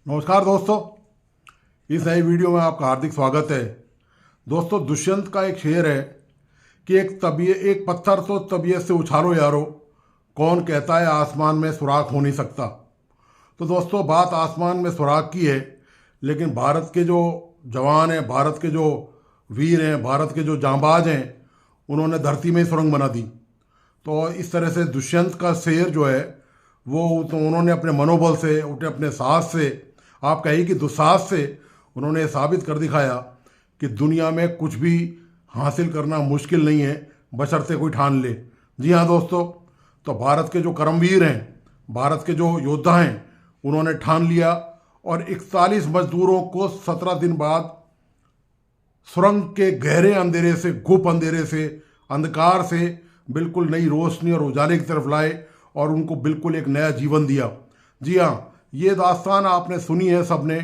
नमस्कार दोस्तों, इस नई वीडियो में आपका हार्दिक स्वागत है। दोस्तों, दुष्यंत का एक शेर है कि एक पत्थर तो तबीयत से उछालो यारो, कौन कहता है आसमान में सुराख हो नहीं सकता। तो दोस्तों, बात आसमान में सुराख की है, लेकिन भारत के जो जवान हैं, भारत के जो वीर हैं, भारत के जो जांबाज हैं, उन्होंने धरती में ही सुरंग बना दी। तो इस तरह से दुष्यंत का शेर जो है वो तो उन्होंने अपने मनोबल से, अपने साहस से, आप कहिए कि दुस्साहस से, उन्होंने साबित कर दिखाया कि दुनिया में कुछ भी हासिल करना मुश्किल नहीं है, बशर्ते कोई ठान ले। जी हाँ दोस्तों, तो भारत के जो कर्मवीर हैं, भारत के जो योद्धा हैं, उन्होंने ठान लिया और 41 मजदूरों को 17 दिन बाद सुरंग के गहरे अंधेरे से, गुप अंधेरे से, अंधकार से बिल्कुल नई रोशनी और उजाले की तरफ लाए और उनको बिल्कुल एक नया जीवन दिया। जी हाँ, ये दास्तान आपने सुनी है सबने,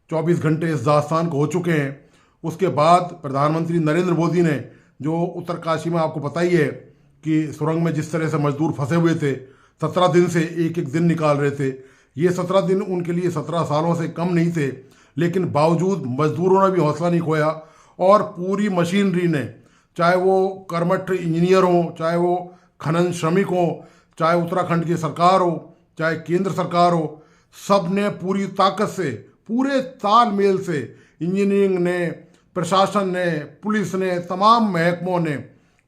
24 घंटे इस दास्तान को हो चुके हैं। उसके बाद प्रधानमंत्री नरेंद्र मोदी ने, जो उत्तरकाशी में आपको पता ही है कि सुरंग में जिस तरह से मजदूर फंसे हुए थे, 17 दिन से एक एक दिन निकाल रहे थे। ये 17 दिन उनके लिए 17 सालों से कम नहीं थे, लेकिन बावजूद मजदूरों ने भी हौसला नहीं खोया और पूरी मशीनरी ने, चाहे वो कर्मठ इंजीनियर हो, चाहे वो खनन श्रमिक हो, चाहे उत्तराखंड की सरकार हो, चाहे केंद्र सरकार हो, सब ने पूरी ताकत से, पूरे तालमेल से, इंजीनियरिंग ने, प्रशासन ने, पुलिस ने, तमाम महकमों ने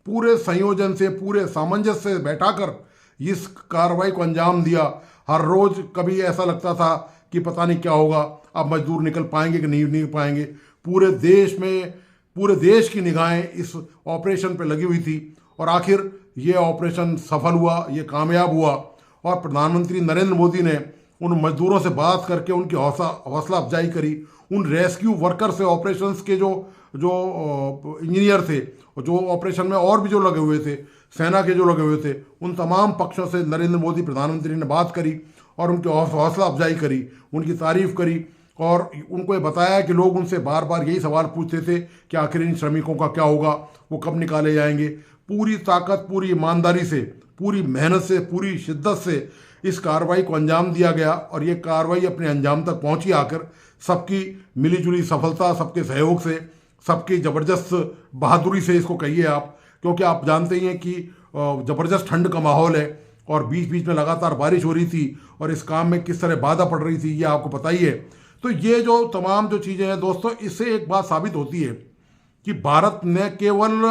पूरे संयोजन से, पूरे सामंजस्य से बैठाकर इस कार्रवाई को अंजाम दिया। हर रोज कभी ऐसा लगता था कि पता नहीं क्या होगा, अब मजदूर निकल पाएंगे कि नहीं पाएंगे। पूरे देश में, पूरे देश की निगाहें इस ऑपरेशन पर लगी हुई थी और आखिर ये ऑपरेशन सफल हुआ, ये कामयाब हुआ और प्रधानमंत्री नरेंद्र मोदी ने उन मजदूरों से बात करके उनकी हौसला अफजाई करी। उन रेस्क्यू वर्कर से, ऑपरेशंस के जो जो इंजीनियर थे, जो ऑपरेशन में और भी जो लगे हुए थे, सेना के जो लगे हुए थे, उन तमाम पक्षों से नरेंद्र मोदी प्रधानमंत्री ने बात करी और उनकी हौसला अफजाई करी, उनकी तारीफ करी और उनको ये बताया कि लोग उनसे बार बार यही सवाल पूछते थे कि आखिर इन श्रमिकों का क्या होगा, वो कब निकाले जाएंगे। पूरी ताकत, पूरी ईमानदारी से, पूरी मेहनत से, पूरी शिद्दत से इस कार्रवाई को अंजाम दिया गया और ये कार्रवाई अपने अंजाम तक पहुंची आकर सबकी मिलीजुली सफलता, सबके सहयोग से, सबकी ज़बरदस्त बहादुरी से इसको कहिए आप, क्योंकि आप जानते ही हैं कि ज़बरदस्त ठंड का माहौल है और बीच बीच में लगातार बारिश हो रही थी और इस काम में किस तरह बाधा पड़ रही थी ये आपको पता ही है। तो ये जो तमाम जो चीज़ें हैं दोस्तों, इससे एक बात साबित होती है कि भारत ने केवल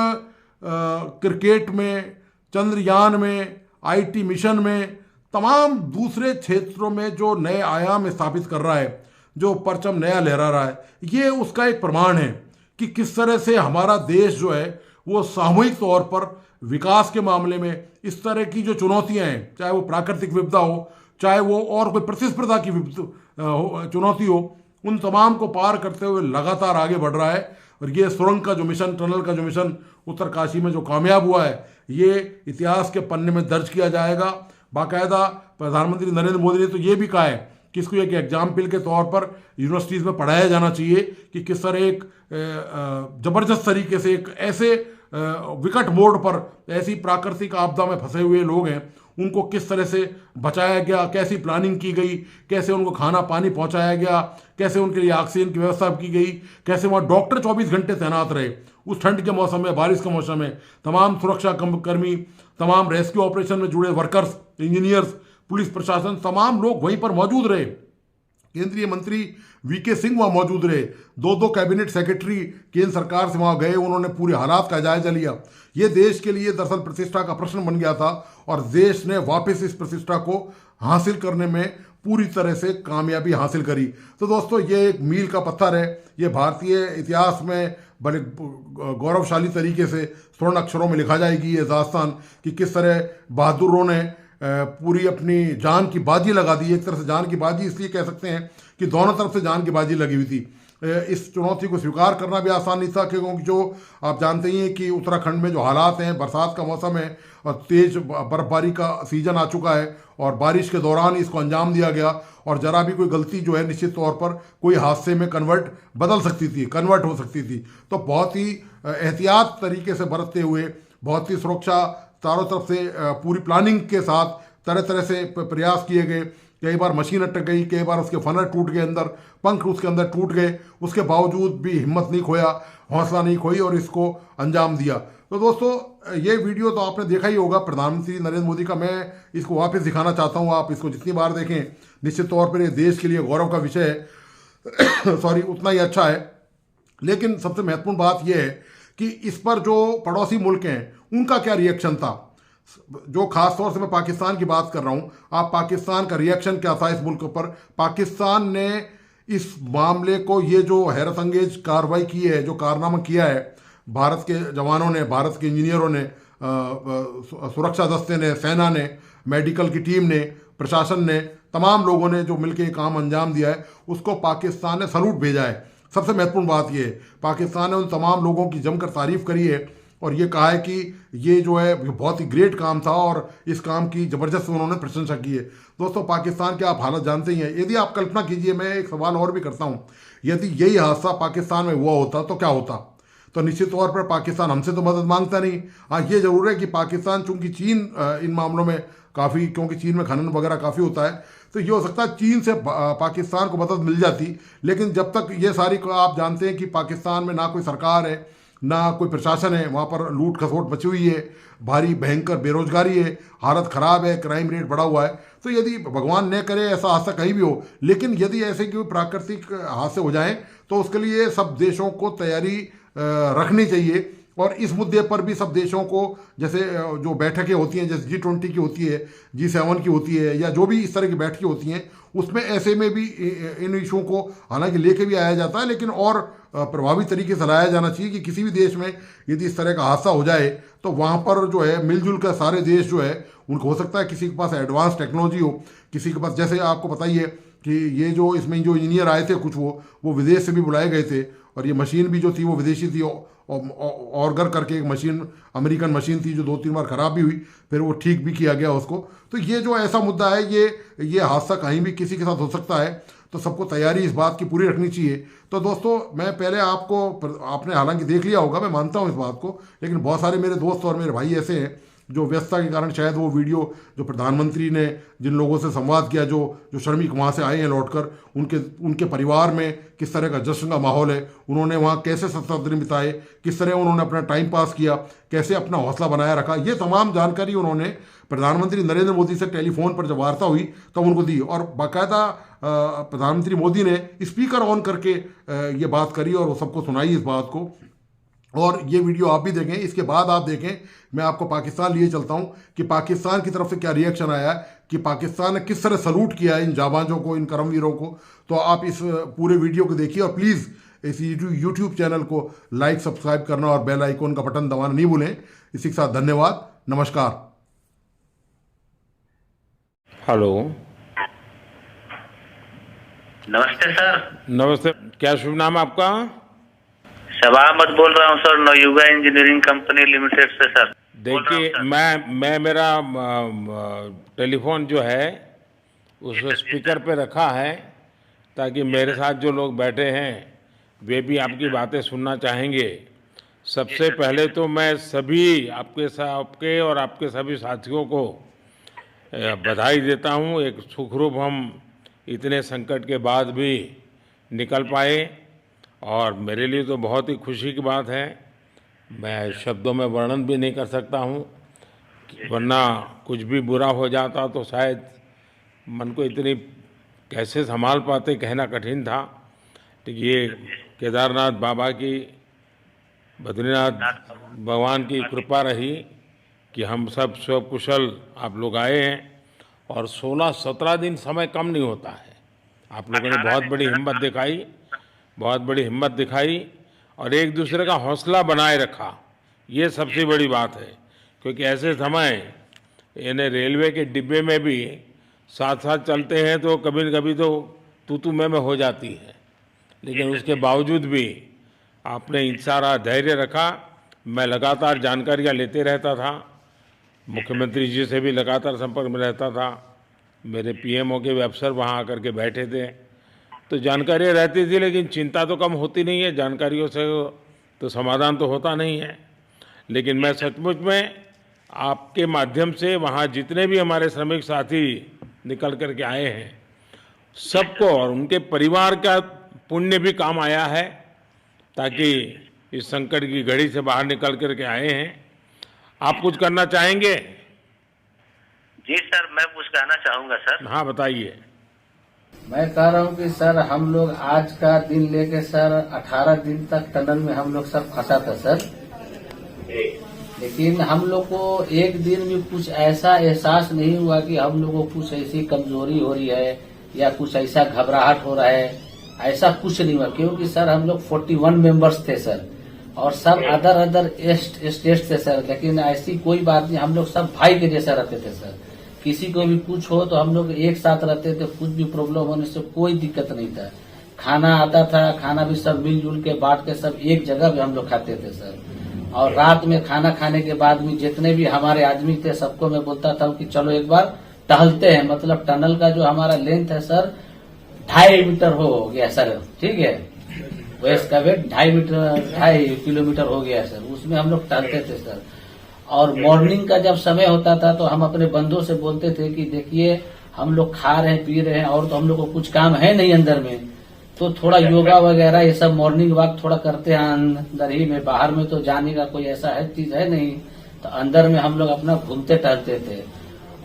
क्रिकेट में, चंद्रयान में, आईटी मिशन में, तमाम दूसरे क्षेत्रों में जो नए आयाम स्थापित कर रहा है, जो परचम नया लहरा रहा है, ये उसका एक प्रमाण है कि किस तरह से हमारा देश जो है वो सामूहिक तौर पर विकास के मामले में इस तरह की जो चुनौतियां हैं, चाहे वो प्राकृतिक विपदा हो, चाहे वो और कोई प्रतिस्पर्धा की चुनौती हो, उन तमाम को पार करते हुए लगातार आगे बढ़ रहा है। और ये सुरंग का जो मिशन, टनल का जो मिशन उत्तरकाशी में जो कामयाब हुआ है, ये इतिहास के पन्ने में दर्ज किया जाएगा। बाकायदा प्रधानमंत्री नरेंद्र मोदी ने तो ये भी कहा है कि इसको एक एग्जाम्पल के तौर पर यूनिवर्सिटीज़ में पढ़ाया जाना चाहिए कि किस तरह एक ज़बरदस्त तरीके से, एक ऐसे विकट मोड़ पर, ऐसी प्राकृतिक आपदा में फंसे हुए लोग हैं, उनको किस तरह से बचाया गया, कैसी प्लानिंग की गई, कैसे उनको खाना पानी पहुंचाया गया, कैसे उनके लिए ऑक्सीजन की व्यवस्था की गई, कैसे वहाँ डॉक्टर 24 घंटे तैनात रहे उस ठंड के मौसम में, बारिश के मौसम में, तमाम सुरक्षा कर्मी, तमाम रेस्क्यू ऑपरेशन में जुड़े वर्कर्स, इंजीनियर्स, पुलिस प्रशासन, तमाम लोग वहीं पर मौजूद रहे। केंद्रीय मंत्री वीके सिंह वहाँ मौजूद रहे, दो कैबिनेट सेक्रेटरी केंद्र सरकार से वहाँ गए, उन्होंने पूरे हालात का जायजा लिया। ये देश के लिए दरअसल प्रतिष्ठा का प्रश्न बन गया था और देश ने वापस इस प्रतिष्ठा को हासिल करने में पूरी तरह से कामयाबी हासिल करी। तो दोस्तों, ये एक मील का पत्थर है, ये भारतीय इतिहास में बड़े गौरवशाली तरीके से स्वर्ण अक्षरों में लिखा जाएगी ये दास्तान कि किस तरह बहादुरों ने पूरी अपनी जान की बाजी लगा दी। एक तरह से जान की बाजी इसलिए कह सकते हैं कि दोनों तरफ से जान की बाजी लगी हुई थी। इस चुनौती को स्वीकार करना भी आसान नहीं था, क्योंकि जो आप जानते ही हैं कि उत्तराखंड में जो हालात हैं, बरसात का मौसम है और तेज़ बर्फबारी का सीजन आ चुका है और बारिश के दौरान इसको अंजाम दिया गया और ज़रा भी कोई गलती जो है निश्चित तौर पर कोई हादसे में कन्वर्ट हो सकती थी। तो बहुत ही एहतियात तरीके से बरतते हुए, बहुत ही सुरक्षा चारों तरफ से पूरी प्लानिंग के साथ तरह तरह से प्रयास किए गए कई बार मशीन अटक गई, कई बार उसके फनर टूट गए, अंदर पंख उसके अंदर टूट गए, उसके बावजूद भी हिम्मत नहीं खोया, हौसला नहीं खोई और इसको अंजाम दिया। तो दोस्तों ये वीडियो तो आपने देखा ही होगा प्रधानमंत्री नरेंद्र मोदी का। मैं इसको वापस दिखाना चाहता हूँ, आप इसको जितनी बार देखें निश्चित तौर पर ये देश के लिए गौरव का विषय है सॉरी, उतना ही अच्छा है। लेकिन सबसे महत्वपूर्ण बात यह है कि इस पर जो पड़ोसी मुल्क हैं उनका क्या रिएक्शन था। जो खास तौर से मैं पाकिस्तान की बात कर रहा हूं, आप पाकिस्तान का रिएक्शन क्या था इस मुल्क पर। पाकिस्तान ने इस मामले को, ये जो हैरत अंगेज कार्रवाई की है, जो कारनामा किया है भारत के जवानों ने, भारत के इंजीनियरों ने, सुरक्षा दस्ते ने, सेना ने, मेडिकल की टीम ने, प्रशासन ने, तमाम लोगों ने जो मिलकर ये काम अंजाम दिया है, उसको पाकिस्तान ने सलूट भेजा है। सबसे महत्वपूर्ण बात ये है, पाकिस्तान ने उन तमाम लोगों की जमकर तारीफ करी है और ये कहा है कि ये जो है बहुत ही ग्रेट काम था और इस काम की ज़बरदस्त उन्होंने प्रशंसा की है। दोस्तों पाकिस्तान के आप हालत जानते ही हैं। यदि आप कल्पना कीजिए, मैं एक सवाल और भी करता हूँ, यदि यही हादसा पाकिस्तान में हुआ होता तो क्या होता। तो निश्चित तौर पर पाकिस्तान हमसे तो मदद मांगता नहीं। हाँ, ये ज़रूर है कि पाकिस्तान, चूंकि चीन इन मामलों में काफ़ी, क्योंकि चीन में खनन वगैरह काफ़ी होता है, तो ये हो सकता है चीन से पाकिस्तान को मदद मिल जाती। लेकिन जब तक ये सारी, आप जानते हैं कि पाकिस्तान में ना कोई सरकार है, ना कोई प्रशासन है, वहाँ पर लूट खसोट मची हुई है, भारी भयंकर बेरोजगारी है, हालत ख़राब है, क्राइम रेट बढ़ा हुआ है। तो यदि भगवान न करे ऐसा हादसा कहीं भी हो, लेकिन यदि ऐसे कोई प्राकृतिक हादसे हो जाएं तो उसके लिए सब देशों को तैयारी रखनी चाहिए। और इस मुद्दे पर भी सब देशों को, जैसे जो बैठकें होती हैं, जैसे G20 की होती है, G7 की होती है, या जो भी इस तरह की बैठकें होती हैं, उसमें ऐसे में भी इन इशुओं को हालांकि लेके भी आया जाता है, लेकिन और प्रभावी तरीके से लाया जाना चाहिए कि किसी भी देश में यदि इस तरह का हादसा हो जाए तो वहाँ पर जो है मिलजुल कर सारे देश जो है, उनको हो सकता है किसी के पास एडवांस टेक्नोलॉजी हो, किसी के पास, जैसे आपको पता ही है कि ये जो इसमें जो इंजीनियर आए थे कुछ, वो विदेश से भी बुलाए गए थे और ये मशीन भी जो थी वो विदेशी थी। ऑर्गर करके एक मशीन, अमेरिकन मशीन थी, जो 2-3 बार ख़राब भी हुई, फिर वो ठीक भी किया गया उसको। तो ये जो ऐसा मुद्दा है, ये हादसा कहीं भी किसी के साथ हो सकता है, तो सबको तैयारी इस बात की पूरी रखनी चाहिए। तो दोस्तों मैं पहले आपने हालांकि देख लिया होगा, मैं मानता हूँ इस बात को, लेकिन बहुत सारे मेरे दोस्त और मेरे भाई ऐसे हैं जो व्यस्तता के कारण शायद वो वीडियो, जो प्रधानमंत्री ने जिन लोगों से संवाद किया, जो श्रमिक वहाँ से आए हैं लौटकर, उनके परिवार में किस तरह का जश्न का माहौल है, उन्होंने वहाँ कैसे 7 दिन बिताए, किस तरह उन्होंने अपना टाइम पास किया, कैसे अपना हौसला बनाया रखा, ये तमाम जानकारी उन्होंने प्रधानमंत्री नरेंद्र मोदी से टेलीफोन पर जब वार्ता हुई तब उनको दी। और बाकायदा प्रधानमंत्री मोदी ने स्पीकर ऑन करके ये बात करी और वो सबको सुनाई इस बात को। और ये वीडियो आप भी देखें, इसके बाद आप देखें, मैं आपको पाकिस्तान लिए चलता हूँ कि पाकिस्तान की तरफ से क्या रिएक्शन आया है, कि पाकिस्तान ने किस तरह सलूट किया है इन जाबाजों को, इन करमवीरों को। तो आप इस पूरे वीडियो को देखिए और प्लीज़ इस यूट्यूब चैनल को लाइक, सब्सक्राइब करना और बेल आइकॉन का बटन दबाना नहीं भूलें। इसी के साथ धन्यवाद, नमस्कार। हेलो, नमस्ते सर। नमस्ते। क्या शुभ नाम आपका? शबा अहमद बोल रहा हूँ sir, Navayuga engineering company limited से सर। देखिए, मैं मेरा टेलीफोन जो है उस स्पीकर पे रखा है ताकि मेरे साथ जो लोग बैठे हैं वे भी आपकी बातें सुनना चाहेंगे। सबसे पहले तो मैं सभी आपके और आपके सभी साथियों को बधाई देता हूँ। एक सुखरूप हम इतने संकट के बाद भी निकल पाए और मेरे लिए तो बहुत ही खुशी की बात है। मैं शब्दों में वर्णन भी नहीं कर सकता हूँ, वरना कुछ भी बुरा हो जाता तो शायद मन को इतनी कैसे संभाल पाते, कहना कठिन था। तो ये केदारनाथ बाबा की, बद्रीनाथ भगवान की कृपा रही कि हम सब कुशल आप लोग आए हैं। और 16-17 दिन समय कम नहीं होता है। आप लोगों ने बहुत बड़ी हिम्मत दिखाई और एक दूसरे का हौसला बनाए रखा, ये सबसे बड़ी बात है। क्योंकि ऐसे समय यानी रेलवे के डिब्बे में भी साथ साथ चलते हैं तो कभी न कभी तो तू मैं हो जाती है, लेकिन उसके बावजूद भी आपने सारा धैर्य रखा। मैं लगातार जानकारियाँ लेते रहता था, मुख्यमंत्री जी से भी लगातार संपर्क में रहता था, मेरे पीएमओ के भी अफसर वहाँ आकर के बैठे थे, तो जानकारियाँ रहती थी, लेकिन चिंता तो कम होती नहीं है। जानकारियों से तो समाधान तो होता नहीं है। लेकिन मैं सचमुच में आपके माध्यम से वहाँ जितने भी हमारे श्रमिक साथी निकल करके आए हैं, सबको और उनके परिवार का पुण्य भी काम आया है, ताकि इस संकट की घड़ी से बाहर निकल करके आए हैं। आप कुछ करना चाहेंगे? जी सर, मैं कुछ कहना चाहूंगा सर। हाँ, बताइए। मैं कह रहा हूँ कि सर हम लोग आज का दिन लेके सर 18 दिन तक टनल में हम लोग सब फंसा था सर, लेकिन हम लोग को एक दिन भी कुछ ऐसा एहसास नहीं हुआ कि हम लोग को कुछ ऐसी कमजोरी हो रही है या कुछ ऐसा घबराहट हो रहा है, ऐसा कुछ नहीं हुआ। क्योंकि सर हम लोग 41 मेंबर्स थे सर, और सब अदर स्टेट से सर, लेकिन ऐसी कोई बात नहीं, हम लोग सब भाई के जैसा रहते थे सर। किसी को भी कुछ हो तो हम लोग एक साथ रहते थे, कुछ भी प्रॉब्लम होने से कोई दिक्कत नहीं था। खाना आता था, खाना भी सब मिलजुल के बांट के सब एक जगह पे हम लोग खाते थे सर। और रात में खाना खाने के बाद भी जितने भी हमारे आदमी थे सबको मैं बोलता था कि चलो एक बार टहलते हैं। मतलब टनल का जो हमारा लेंथ है सर 2.5 मीटर हो गया सर, ठीक है, वेस्ट का वेट 2.5 किलोमीटर हो गया सर, उसमें हम लोग टहलते थे सर। और मॉर्निंग का जब समय होता था तो हम अपने बंदों से बोलते थे कि देखिए हम लोग खा रहे हैं पी रहे हैं और तो हम लोग को कुछ काम है नहीं अंदर में, तो थोड़ा योगा वगैरह ये सब मॉर्निंग वॉक थोड़ा करते हैं अंदर ही में, बाहर में तो जाने का कोई ऐसा है चीज है नहीं, तो अंदर में हम लोग अपना घूमते टहलते थे।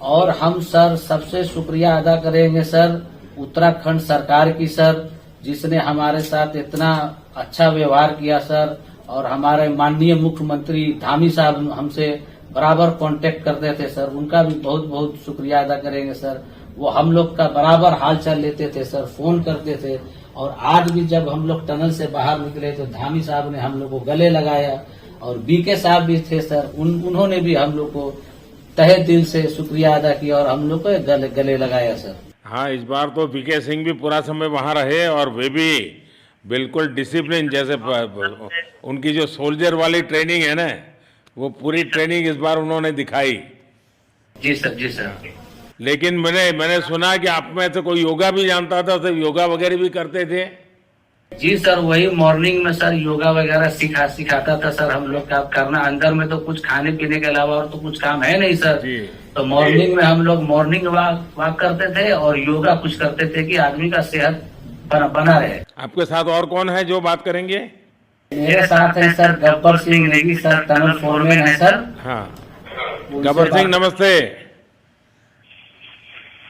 और हम सर सबसे शुक्रिया अदा करेंगे सर उत्तराखंड सरकार की सर, जिसने हमारे साथ इतना अच्छा व्यवहार किया सर। और हमारे माननीय मुख्यमंत्री धामी साहब हमसे बराबर कांटेक्ट करते थे सर, उनका भी बहुत बहुत शुक्रिया अदा करेंगे सर। वो हम लोग का बराबर हाल चाल लेते थे सर, फोन करते थे। और आज भी जब हम लोग टनल से बाहर निकले तो धामी साहब ने हम लोग को गले लगाया, और बीके साहब भी थे सर, उन्होंने भी हम लोग को तहे दिल से शुक्रिया अदा किया और हम लोग को गले लगाया सर। हाँ, इस बार तो बीके सिंह भी पूरा समय वहाँ रहे और वे भी बिल्कुल डिसिप्लिन, जैसे उनकी जो सोल्जर वाली ट्रेनिंग है ना, वो पूरी ट्रेनिंग इस बार उन्होंने दिखाई। जी सर, जी सर। लेकिन मैंने सुना कि आप में से कोई योगा भी जानता था, तो योगा वगैरह भी करते थे? जी सर, वही मॉर्निंग में सर योगा वगैरह सिखाता था सर हम लोग का करना। अंदर में तो कुछ खाने पीने के अलावा और तो कुछ काम है नहीं सर जी। तो मॉर्निंग में हम लोग मॉर्निंग वॉक करते थे और योगा कुछ करते थे कि आदमी का सेहत बना रहे। आपके साथ और कौन है जो बात करेंगे? मेरे साथ है sir Gabbar Singh Negi sir, tunnel foreman है सर। हाँ, गब्बर सिंह नमस्ते।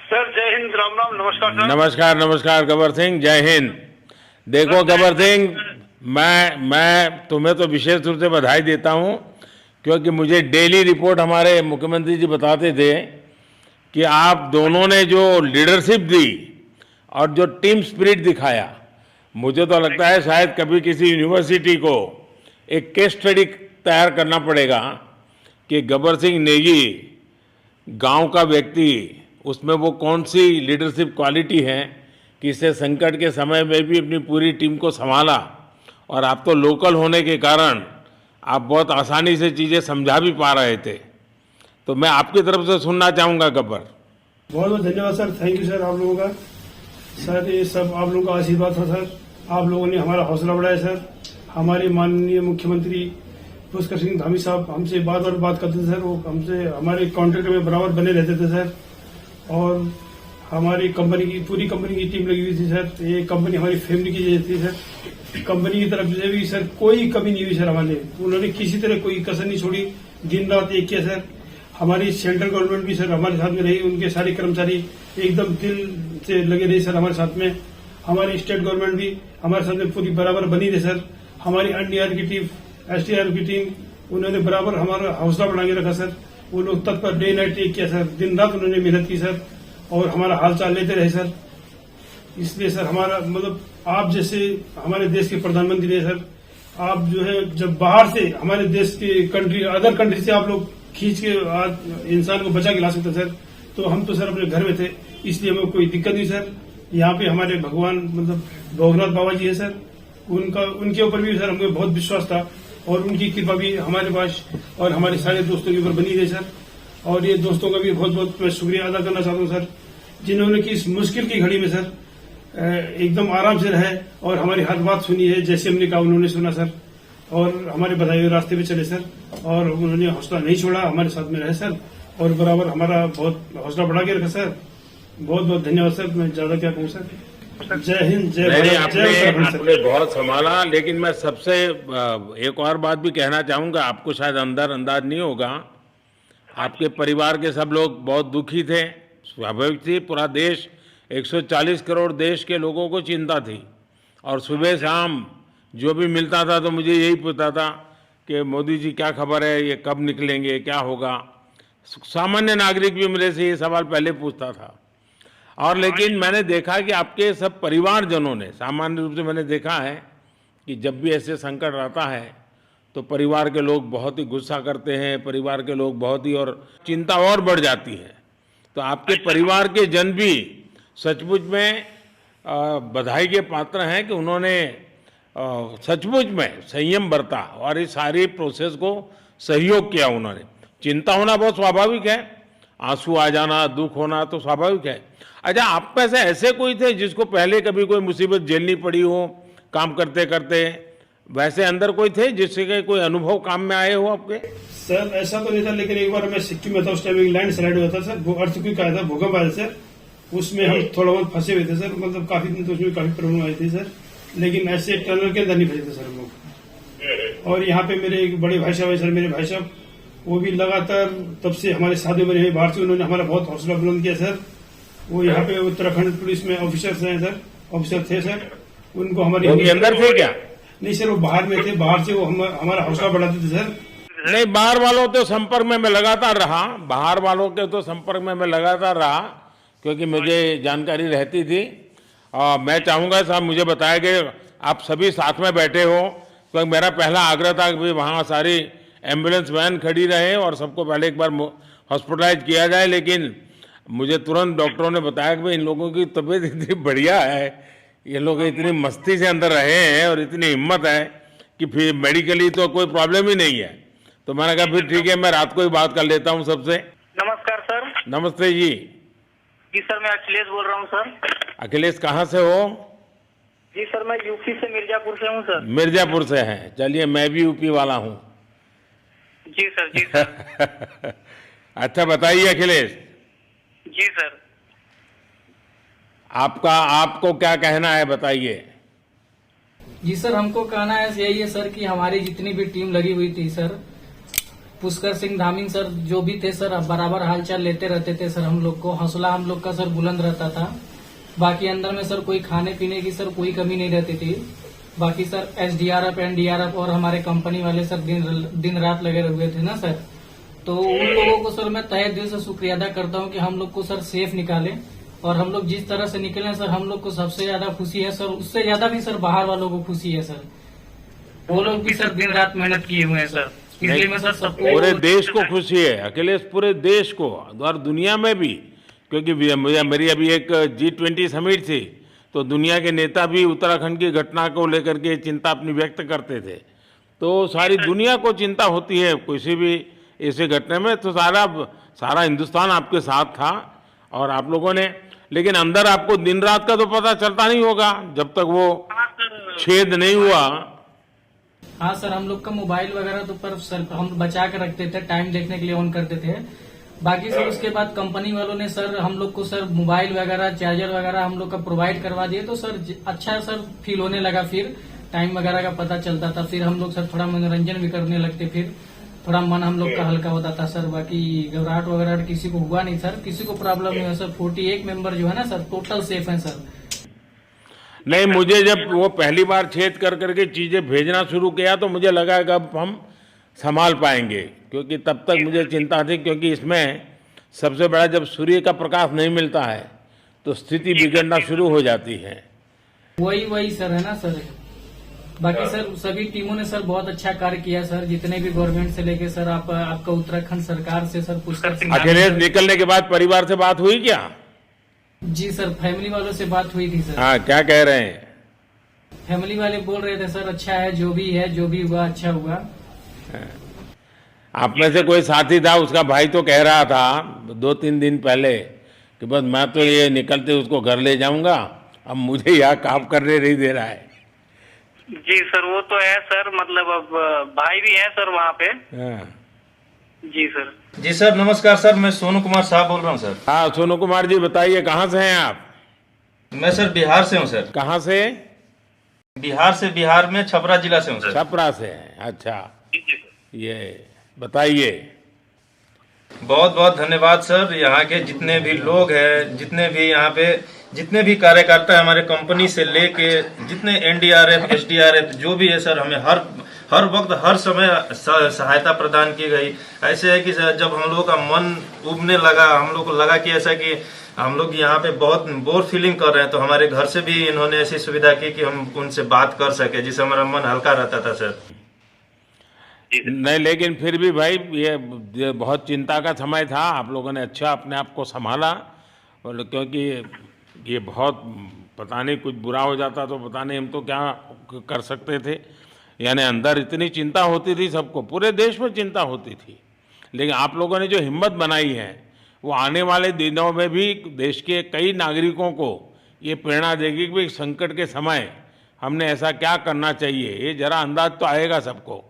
सर जय हिंद, राम राम, नमस्कार सर। नमस्कार नमस्कार गब्बर सिंह, जय हिंद। देखो गब्बर सिंह, मैं तुम्हें तो विशेष रूप से बधाई देता हूँ, क्योंकि मुझे डेली रिपोर्ट हमारे मुख्यमंत्री जी बताते थे कि आप दोनों ने जो लीडरशिप दी और जो टीम स्पिरिट दिखाया, मुझे तो लगता है शायद कभी किसी यूनिवर्सिटी को एक केस स्टडी तैयार करना पड़ेगा कि गब्बर सिंह नेगी गांव का व्यक्ति, उसमें वो कौन सी लीडरशिप क्वालिटी है कि इससे संकट के समय में भी अपनी पूरी टीम को संभाला। और आप तो लोकल होने के कारण आप बहुत आसानी से चीज़ें समझा भी पा रहे थे, तो मैं आपकी तरफ से सुनना चाहूँगा गब्बर। बहुत बहुत धन्यवाद सर, थैंक यू सर आप लोगों का। सर ये सब आप लोगों का आशीर्वाद था सर, आप लोगों ने हमारा हौसला बढ़ाया सर। हमारे माननीय मुख्यमंत्री पुष्कर सिंह धामी साहब हमसे बात करते थे सर, वो हमसे हमारे कॉन्ट्रैक्ट में बराबर बने रहते थे सर। और हमारी पूरी कंपनी की टीम लगी हुई थी सर, ये कंपनी हमारी फैमिली की जैसी थी सर। कंपनी की तरफ से भी सर कोई कमी नहीं हुई सर हमारे, उन्होंने किसी तरह कोई कसर नहीं छोड़ी, दिन रात एक किया सर। हमारी सेंट्रल गवर्नमेंट भी सर हमारे साथ में रही, उनके सारे कर्मचारी एकदम दिल से लगे रहे सर हमारे साथ में। हमारी स्टेट गवर्नमेंट भी हमारे साथ में पूरी बराबर बनी रही सर। हमारी एनडीआर की टीम, एसडीआर की टीम, उन्होंने बराबर हमारा हौसला बढ़ा के रखा सर। वो लोग तत्पर डे नाइट एक किया सर, दिन रात उन्होंने मेहनत की सर और हमारा हाल चाल लेते रहे सर। इसलिए सर हमारा मतलब आप जैसे हमारे देश के प्रधानमंत्री है सर, आप जो है जब बाहर से हमारे देश के अदर कंट्री से आप लोग खींच के इंसान को बचा के ला सकते सर, तो हम तो सर अपने घर में थे, इसलिए हमें कोई दिक्कत नहीं सर। यहाँ पे हमारे भगवान मतलब भोगनाथ बाबा जी है सर, उनके ऊपर भी सर हमें बहुत विश्वास था और उनकी कृपा भी हमारे पास और हमारे सारे दोस्तों के ऊपर बनी रही सर। और ये दोस्तों का भी बहुत बहुत मैं शुक्रिया अदा करना चाहता हूँ सर, जिन्होंने कि इस मुश्किल की घड़ी में सर एकदम आराम से रहे और हमारी हर बात सुनी है, जैसे हमने कहा उन्होंने सुना सर और हमारे बताए हुए रास्ते पे चले सर। और उन्होंने हौसला नहीं छोड़ा, हमारे साथ में रहे सर और बराबर हमारा बहुत हौसला बढ़ा के रखा सर। बहुत बहुत धन्यवाद सर। मैं ज्यादा क्या कहूँ सर। जय हिंद, जय नहीं भारत, आपने जय उत्तराखंड सर। आपने बहुत संभाला, लेकिन मैं सबसे एक और बात भी कहना चाहूंगा। आपको शायद अंदाज नहीं होगा, आपके परिवार के सब लोग बहुत दुखी थे, स्वाभाविक थी। पूरा देश 140 करोड़ देश के लोगों को चिंता थी, और सुबह शाम जो भी मिलता था तो मुझे यही पूछता था कि मोदी जी क्या खबर है, ये कब निकलेंगे, क्या होगा। सामान्य नागरिक भी मेरे से ये सवाल पहले पूछता था। और लेकिन मैंने देखा कि आपके सब परिवारजनों ने, सामान्य रूप से मैंने देखा है कि जब भी ऐसे संकट आता है तो परिवार के लोग बहुत ही गुस्सा करते हैं, परिवार के लोग बहुत ही, और चिंता और बढ़ जाती है। तो आपके परिवार के जन भी सचमुच में बधाई के पात्र हैं कि उन्होंने सचमुच में संयम बरता और इस सारी प्रोसेस को सहयोग किया उन्होंने। चिंता होना बहुत स्वाभाविक है, आंसू आ जाना, दुख होना तो स्वाभाविक है। अच्छा, आप में से ऐसे कोई थे जिसको पहले कभी कोई मुसीबत झेलनी पड़ी हो काम करते करते? वैसे अंदर कोई थे जिससे कोई अनुभव काम में आए हो आपके? सर ऐसा तो नहीं था, लेकिन एक बार मैं सिक्किम में था, उस टाइम एक लैंड स्लाइड हुआ था सर, वो अर्थक्वेक आया था, भूकंप आया सर। उसमें हम थोड़ा बहुत फंसे हुए थे सर, मतलब काफी दिन तो उसमें काफी प्रॉब्लम आई थी सर, लेकिन ऐसे टनल के अंदर नहीं फंसे थे सर हम लोग। और यहाँ पे मेरे एक बड़े भाई साहब है सर, मेरे भाई साहब वो भी लगातार तब से हमारे साथ बने हैं बाहर से, उन्होंने हमारा बहुत हौसला बुलंद किया सर। वो यहाँ पे उत्तराखंड पुलिस में ऑफिसर्स हैं सर, ऑफिसर थे सर, उनको हमारे अंदर थे क्या? नहीं सर, वो बाहर में थे, बाहर से वो हमारा हौसला बढ़ाते थे सर। नहीं, बाहर वालों तो संपर्क में मैं लगातार रहा, बाहर वालों के तो संपर्क में मैं लगातार रहा, क्योंकि मुझे जानकारी रहती थी। और मैं चाहूँगा साहब, मुझे बताया कि आप सभी साथ में बैठे हो, तो मेरा पहला आग्रह था कि वहाँ सारी एम्बुलेंस वैन खड़ी रहे और सबको पहले एक बार हॉस्पिटलाइज किया जाए। लेकिन मुझे तुरंत डॉक्टरों ने बताया कि भाई इन लोगों की तबीयत इतनी बढ़िया है, ये लोग इतनी मस्ती से अंदर रहे हैं और इतनी हिम्मत है कि फिर मेडिकली तो कोई प्रॉब्लम ही नहीं है। तो मैंने कहा फिर ठीक है, मैं रात को ही बात कर लेता हूँ सबसे। नमस्कार सर। नमस्ते जी। जी सर, मैं अखिलेश बोल रहा हूँ सर। अखिलेश कहाँ से हो? जी सर, मैं यूपी से मिर्जापुर से हूँ सर। मिर्जापुर से हैं, चलिए मैं भी यूपी वाला हूँ। जी सर, जी सर। अच्छा बताइए अखिलेश, जी सर। आपको क्या कहना है, बताइए। जी सर, हमको कहना है यही है सर कि हमारी जितनी भी टीम लगी हुई थी सर, पुष्कर सिंह धामी सर जो भी थे सर, बराबर हालचाल लेते रहते थे सर। हम लोग को हौसला हम लोग का सर बुलंद रहता था। बाकी अंदर में सर कोई खाने पीने की सर कोई कमी नहीं रहती थी। बाकी सर एसडीआरएफ, एनडीआरएफ और हमारे कंपनी वाले सर दिन रात लगे हुए थे ना सर। तो उन लोगों को सर मैं तहे दिल से शुक्रिया अदा करता हूँ कि हम लोग को सर सेफ निकाले, और हम लोग जिस तरह से निकले सर, हम लोग को सबसे ज्यादा खुशी है सर। उससे ज्यादा भी सर बाहर वालों को खुशी है सर, वो लोग भी सर दिन रात मेहनत किए हुए हैं सर। इसलिए मैं सर सबको, पूरे देश को खुशी है अखिलेश, पूरे देश को और दुनिया में भी, क्योंकि मेरी अभी एक G20 समिट थी, तो दुनिया के नेता भी उत्तराखंड की घटना को लेकर के चिंता अपनी व्यक्त करते थे। तो सारी दुनिया को चिंता होती है किसी भी ऐसे घटने में, तो सारा हिंदुस्तान आपके साथ था और आप लोगों ने, लेकिन अंदर आपको दिन रात का तो पता चलता नहीं होगा जब तक वो छेद नहीं हुआ। हाँ सर, हम लोग का मोबाइल वगैरह तो पर सर हम बचा के रखते थे, टाइम देखने के लिए ऑन करते थे। बाकी सर उसके बाद कंपनी वालों ने सर हम लोग को सर मोबाइल वगैरह, चार्जर वगैरह हम लोग का प्रोवाइड करवा दिए, तो सर अच्छा सर फील होने लगा। फिर टाइम वगैरह का पता चलता था, फिर हम लोग सर थोड़ा मनोरंजन भी करने लगते, फिर थोड़ा मन हम लोग का हल्का होता था सर। बाकी घबराहट वगैरह किसी को हुआ नहीं सर, किसी को प्रॉब्लम नहीं है सर। 41 मेंबर जो है ना सर, टोटल सेफ है सर। नहीं, मुझे जब वो पहली बार छेद कर करके चीजें भेजना शुरू किया तो मुझे लगा कि अब हम संभाल पाएंगे, क्योंकि तब तक मुझे चिंता थी, क्योंकि इसमें सबसे बड़ा जब सूर्य का प्रकाश नहीं मिलता है तो स्थिति बिगड़ना शुरू हो जाती है। वही सर है ना सर। बाकी सर सभी टीमों ने सर बहुत अच्छा कार्य किया सर, जितने भी गवर्नमेंट से लेके सर आपका उत्तराखंड सरकार से सर पुष्कर सिंह। अखिलेश निकलने के बाद परिवार से बात हुई क्या? जी सर, फैमिली वालों से बात हुई थी सर। हाँ, क्या कह रहे हैं? फैमिली वाले बोल रहे थे सर अच्छा है, जो भी है, जो भी हुआ अच्छा हुआ। आप में से कोई साथी था, उसका भाई तो कह रहा था 2-3 दिन पहले कि बस मैं तो ये निकलते उसको घर ले जाऊंगा, अब मुझे यहाँ काम करने नहीं दे रहा है। जी सर, वो तो है सर, मतलब अब भाई भी है सर वहाँ पे। हाँ। जी सर। जी सर, नमस्कार सर। मैं सोनू कुमार साहब बोल रहा हूँ सर। हाँ सोनू कुमार जी बताइए, कहाँ से हैं आप? मैं सर बिहार से हूँ सर। कहाँ से? बिहार में छपरा जिला से हूँ सर। छपरा से हैं, अच्छा। ये बताइए। बहुत बहुत धन्यवाद सर। यहाँ के जितने भी लोग हैं, जितने भी यहाँ पे जितने भी कार्यकर्ता हैं हमारे कंपनी से लेके, जितने एनडीआरएफ एसडीआरएफ जो भी है सर, हमें हर वक्त हर समय सहायता प्रदान की गई। ऐसे है कि सर जब हम लोगों का मन उबने लगा, हम लोग को लगा कि ऐसा कि हम लोग यहाँ पे बहुत बोर फीलिंग कर रहे हैं, तो हमारे घर से भी इन्होंने ऐसी सुविधा की कि हम उनसे बात कर सके, जिससे हमारा मन हल्का रहता था सर। नहीं लेकिन फिर भी भाई ये बहुत चिंता का समय था, आप लोगों ने अच्छा अपने आप को संभाला। और क्योंकि ये बहुत पता नहीं कुछ बुरा हो जाता तो पता नहीं हम तो क्या कर सकते थे। यानी अंदर इतनी चिंता होती थी, सबको पूरे देश में चिंता होती थी, लेकिन आप लोगों ने जो हिम्मत बनाई है वो आने वाले दिनों में भी देश के कई नागरिकों को ये प्रेरणा देगी कि संकट के समय हमने ऐसा क्या करना चाहिए। ये जरा अंदाज तो आएगा सबको।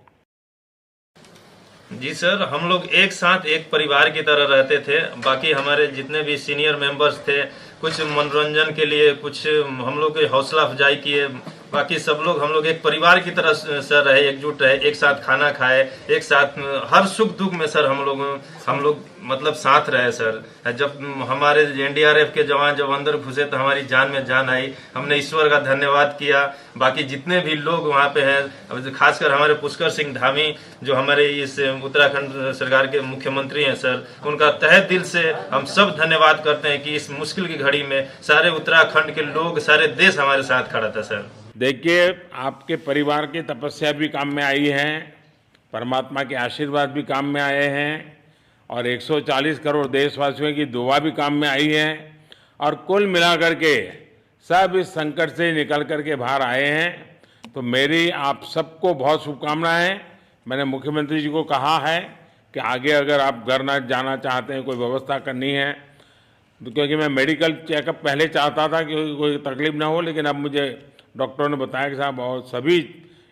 जी सर, हम लोग एक साथ एक परिवार की तरह रहते थे। बाकी हमारे जितने भी सीनियर मेंबर्स थे, कुछ मनोरंजन के लिए, कुछ हम लोग की हौसला अफजाई किए। बाकी सब लोग हम लोग एक परिवार की तरह सर रहे, एकजुट रहे, एक साथ खाना खाए, एक साथ हर सुख दुख में सर हम लोग मतलब साथ रहे सर। जब हमारे एनडीआरएफ के जवान जब अंदर घुसे तो हमारी जान में जान आई, हमने ईश्वर का धन्यवाद किया। बाकी जितने भी लोग वहाँ पे हैं, खासकर हमारे पुष्कर सिंह धामी जो हमारे इस उत्तराखंड सरकार के मुख्यमंत्री हैं सर, उनका तहे दिल से हम सब धन्यवाद करते हैं कि इस मुश्किल की घड़ी में सारे उत्तराखंड के लोग, सारे देश हमारे साथ खड़ा था सर। देखिए, आपके परिवार की तपस्या भी काम में आई है, परमात्मा के आशीर्वाद भी काम में आए हैं, और 140 करोड़ देशवासियों की दुआ भी काम में आई है, और कुल मिलाकर के सब इस संकट से निकल करके बाहर आए हैं। तो मेरी आप सबको बहुत शुभकामनाएं। मैंने मुख्यमंत्री जी को कहा है कि आगे अगर आप घर ना जाना चाहते हैं, कोई व्यवस्था करनी है, क्योंकि मैं मेडिकल चेकअप पहले चाहता था कि कोई तकलीफ ना हो, लेकिन अब मुझे डॉक्टरों ने बताया कि साहब और सभी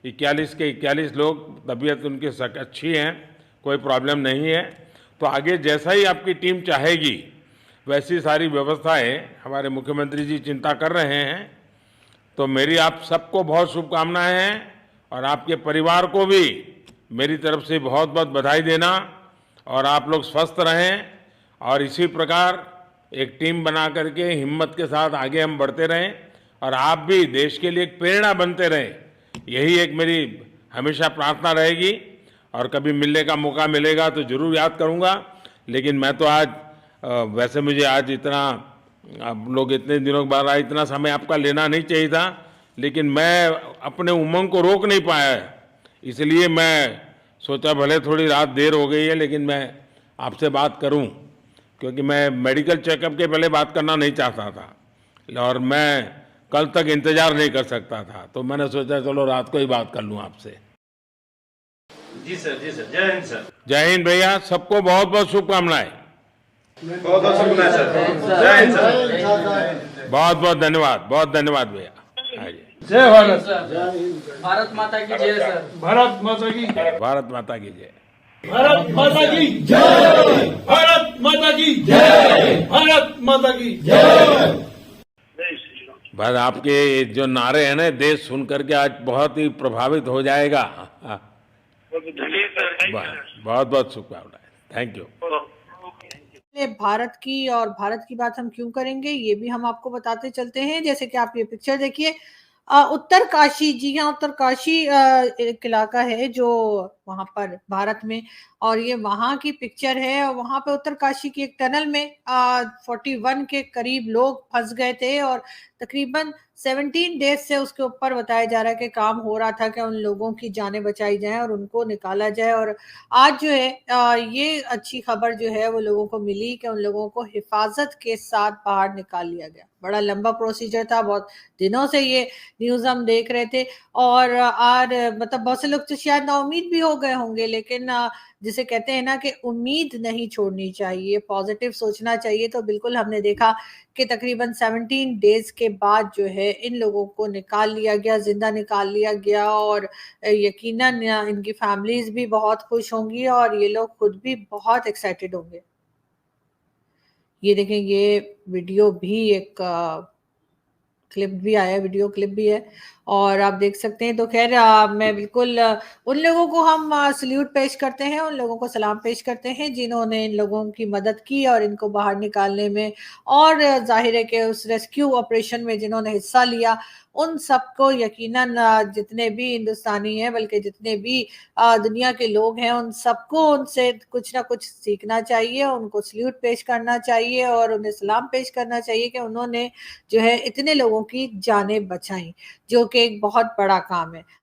41 के 41 लोग तबीयत उनकी अच्छी है, कोई प्रॉब्लम नहीं है। तो आगे जैसा ही आपकी टीम चाहेगी वैसी सारी व्यवस्थाएं हमारे मुख्यमंत्री जी चिंता कर रहे हैं। तो मेरी आप सबको बहुत शुभकामनाएं हैं, और आपके परिवार को भी मेरी तरफ से बहुत बहुत बधाई देना, और आप लोग स्वस्थ रहें और इसी प्रकार एक टीम बना करके हिम्मत के साथ आगे हम बढ़ते रहें, और आप भी देश के लिए एक प्रेरणा बनते रहें। यही एक मेरी हमेशा प्रार्थना रहेगी, और कभी मिलने का मौका मिलेगा तो ज़रूर याद करूँगा। लेकिन मैं तो आज वैसे मुझे आज इतना, आप लोग इतने दिनों के बाद आए, इतना समय आपका लेना नहीं चाहिए था, लेकिन मैं अपने उमंग को रोक नहीं पाया, इसलिए मैं सोचा भले थोड़ी रात देर हो गई है लेकिन मैं आपसे बात करूं, क्योंकि मैं मेडिकल चेकअप के पहले बात करना नहीं चाहता था, और मैं कल तक इंतजार नहीं कर सकता था। तो मैंने सोचा चलो रात को ही बात कर लूं आपसे। जी सर, जी सर। जय हिंद सर। जय हिंद भैया, सबको बहुत बहुत शुभकामनाएं। बहुत बहुत शुभकामनाएं सर। जय हिंद सर। बहुत बहुत धन्यवाद भैया। आइए। जय भारत। भारत माता की जय सर। भारत माता की जय। भारत माता की जय। भारत माता की जय। भारत माता की जय। भारत माता की जय। बस आपके जो नारे हैं ना, देश सुन करके आज बहुत ही प्रभावित हो जाएगा। बहुत बहुत शुभकामनाएं। Thank you. भारत की, और भारत की बात हम क्यों करेंगे ये भी हम आपको बताते चलते हैं। जैसे कि आप ये पिक्चर देखिए, उत्तरकाशी, जी हाँ उत्तरकाशी एक इलाका है जो वहां पर भारत में, और ये वहां की पिक्चर है। और वहां पे उत्तरकाशी की एक टनल में 41 के करीब लोग फंस गए थे, और तकरीबन 17 डेज से उसके ऊपर बताया जा रहा है कि काम हो रहा था कि उन लोगों की जानें बचाई जाएं और उनको निकाला जाए। और आज जो है ये अच्छी खबर जो है वो लोगों को मिली कि उन लोगों को हिफाजत के साथ बाहर निकाल लिया गया। बड़ा लंबा प्रोसीजर था, बहुत दिनों से ये न्यूज हम देख रहे थे, और मतलब बहुत से लोग तो शायद नाउमीद भी हो गए होंगे, लेकिन जिसे कहते हैं ना कि उम्मीद नहीं छोड़नी चाहिए, पॉजिटिव सोचना चाहिए। तो बिल्कुल हमने देखा कि तकरीबन 17 डेज के बाद जो है इन लोगों को निकाल लिया गया, जिंदा निकाल लिया गया, और यकीनन इनकी फैमिलीज भी बहुत खुश होंगी और ये लोग खुद भी बहुत एक्साइटेड होंगे। ये देखें, ये वीडियो भी एक क्लिप भी आया, वीडियो क्लिप भी है और आप देख सकते हैं। तो खैर मैं बिल्कुल उन लोगों को हम सल्यूट पेश करते हैं, उन लोगों को सलाम पेश करते हैं जिन्होंने इन लोगों की मदद की और इनको बाहर निकालने में, और जाहिर है कि उस रेस्क्यू ऑपरेशन में जिन्होंने हिस्सा लिया उन सबको यकीनन जितने भी हिंदुस्तानी हैं, बल्कि जितने भी दुनिया के लोग हैं, उन सबको उनसे कुछ ना कुछ सीखना चाहिए, उनको सल्यूट पेश करना चाहिए और उन्हें सलाम पेश करना चाहिए कि उन्होंने जो है इतने लोगों की जानें बचाई, जो कि एक बहुत बड़ा काम है।